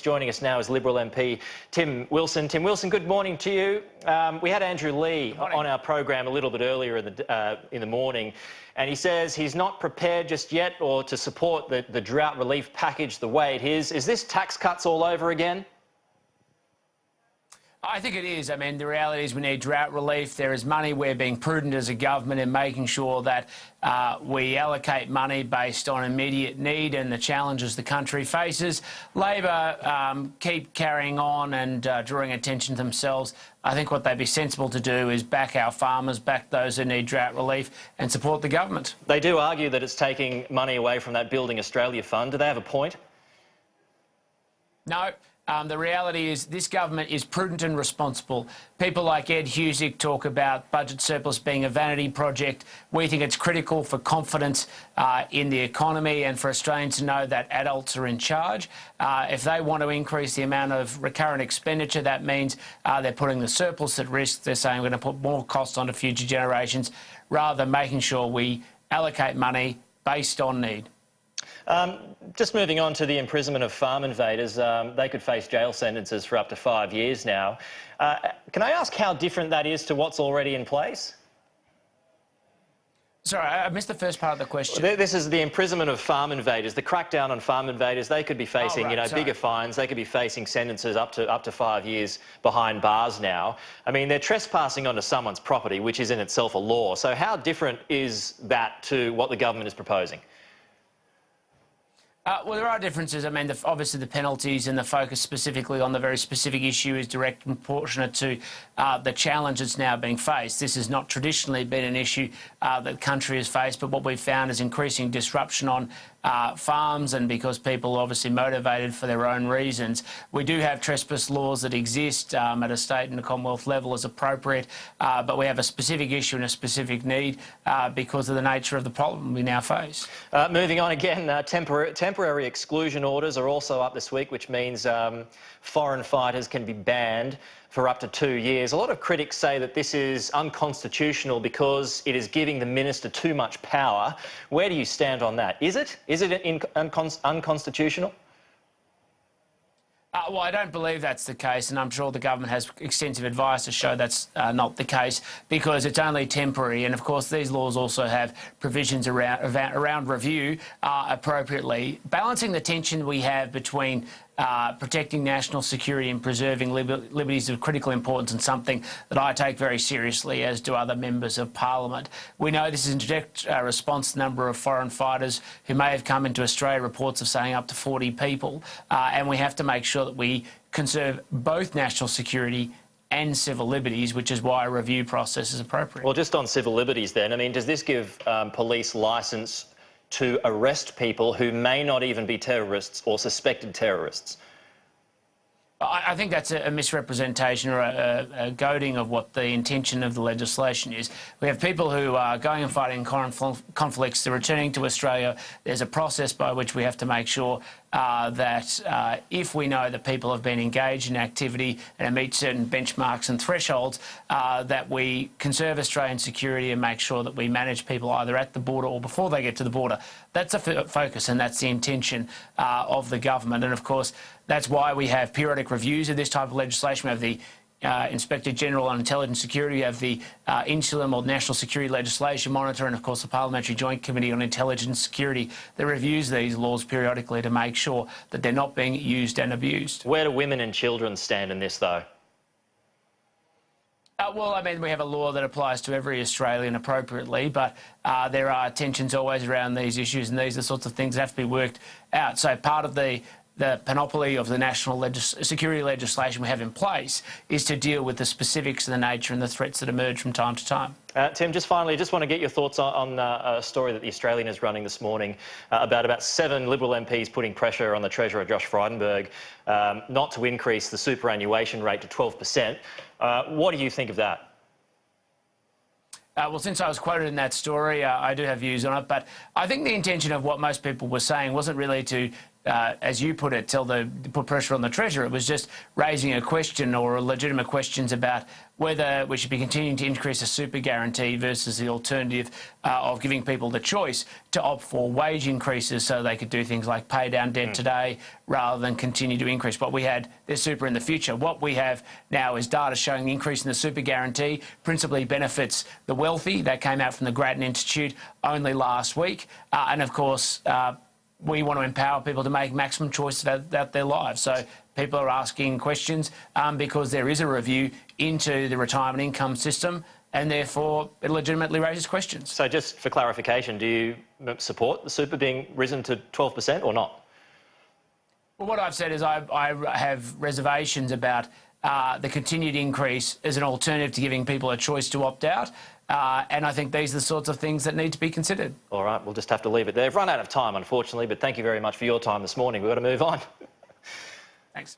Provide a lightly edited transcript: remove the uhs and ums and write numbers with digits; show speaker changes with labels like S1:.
S1: Joining us now is Liberal MP Tim Wilson. Tim Wilson, good morning to you. We had Andrew Leigh on our program a little bit earlier in the morning, and he says he's not prepared just yet or to support the drought relief package the way it is. Is this tax cuts all over again?
S2: I think it is. I mean, the reality is we need drought relief. There is money. We're being prudent as a government in making sure that we allocate money based on immediate need and the challenges the country faces. Labor keep carrying on and drawing attention to themselves. I think what they'd be sensible to do is back our farmers, back those who need drought relief and support the government.
S1: They do argue that it's taking money away from that Building Australia fund. Do they have a point?
S2: No. The reality is this government is prudent and responsible. People like Ed Husick talk about budget surplus being a vanity project. We think it's critical for confidence in the economy and for Australians to know that adults are in charge. If they want to increase the amount of recurrent expenditure, that means they're putting the surplus at risk. They're saying we're going to put more costs onto future generations rather than making sure we allocate money based on need.
S1: Just moving on to the imprisonment of farm invaders, they could face jail sentences for up to 5 years now. Can I ask how different that is to what's already in place?
S2: Sorry, I missed the first part of the question.
S1: This is the imprisonment of farm invaders, the crackdown on farm invaders. They could be facing, bigger fines. They could be facing sentences up to 5 years behind bars now. I mean, they're trespassing onto someone's property, which is in itself a law. So how different is that to what the government is proposing?
S2: Well, there are differences. I mean, obviously the penalties and the focus specifically on the very specific issue is direct and proportionate to the challenge that's now being faced. This has not traditionally been an issue that the country has faced, but what we've found is increasing disruption on farms, and because people are obviously motivated for their own reasons. We do have trespass laws that exist at a state and a Commonwealth level as appropriate, but we have a specific issue and a specific need because of the nature of the problem we now face.
S1: Moving on again, temporary exclusion orders are also up this week, which means foreign fighters can be banned for up to 2 years. A lot of critics say that this is unconstitutional because it is giving the minister too much power. Where do you stand on that? Is it unconstitutional?
S2: Well, I don't believe that's the case, and I'm sure the government has extensive advice to show that's not the case, because it's only temporary. And of course, these laws also have provisions around review appropriately, balancing the tension we have between protecting national security and preserving liberties of critical importance, and something that I take very seriously, as do other members of Parliament. We know this is in direct response to the number of foreign fighters who may have come into Australia, reports of saying up to 40 people, and we have to make sure that we conserve both national security and civil liberties, which is why a review process is appropriate.
S1: Well, just on civil liberties then, I mean, does this give police licence to arrest people who may not even be terrorists or suspected terrorists?
S2: I think that's a misrepresentation or a goading of what the intention of the legislation is. We have people who are going and fighting conflicts, they're returning to Australia. There's a process by which we have to make sure that if we know that people have been engaged in activity and meet certain benchmarks and thresholds, that we conserve Australian security and make sure that we manage people either at the border or before they get to the border. That's a focus, and that's the intention of the government. And of course, that's why we have periodic reviews of this type of legislation. We have the Inspector General on Intelligence Security, we have the Insular or National Security Legislation Monitor, and of course the Parliamentary Joint Committee on Intelligence Security that reviews these laws periodically to make sure that they're not being used and abused.
S1: Where do women and children stand in this, though?
S2: Well, I mean, we have a law that applies to every Australian appropriately, but there are tensions always around these issues, and these are the sorts of things that have to be worked out. So part of the panoply of the national security legislation we have in place is to deal with the specifics of the nature and the threats that emerge from time to time.
S1: Tim, just finally, just want to get your thoughts on a story that the Australian is running this morning about 7 Liberal MPs putting pressure on the Treasurer, Josh Frydenberg, not to increase the superannuation rate to 12%. What do you think of that?
S2: Well, since I was quoted in that story, I do have views on it, but I think the intention of what most people were saying wasn't really to as you put it, put pressure on the Treasurer. It was just raising a question or legitimate questions about whether we should be continuing to increase the super guarantee versus the alternative of giving people the choice to opt for wage increases so they could do things like pay down debt today rather than continue to increase. What we had, there's super in the future. What we have now is data showing the increase in the super guarantee principally benefits the wealthy. That came out from the Grattan Institute only last week. And of course, we want to empower people to make maximum choices about their lives. So people are asking questions because there is a review into the retirement income system, and therefore it legitimately raises questions.
S1: So just for clarification, do you support the super being risen to 12% or not?
S2: Well, what I've said is I have reservations about the continued increase as an alternative to giving people a choice to opt out. And I think these are the sorts of things that need to be considered.
S1: All right, we'll just have to leave it there. We've run out of time, unfortunately, but thank you very much for your time this morning. We've got to move on.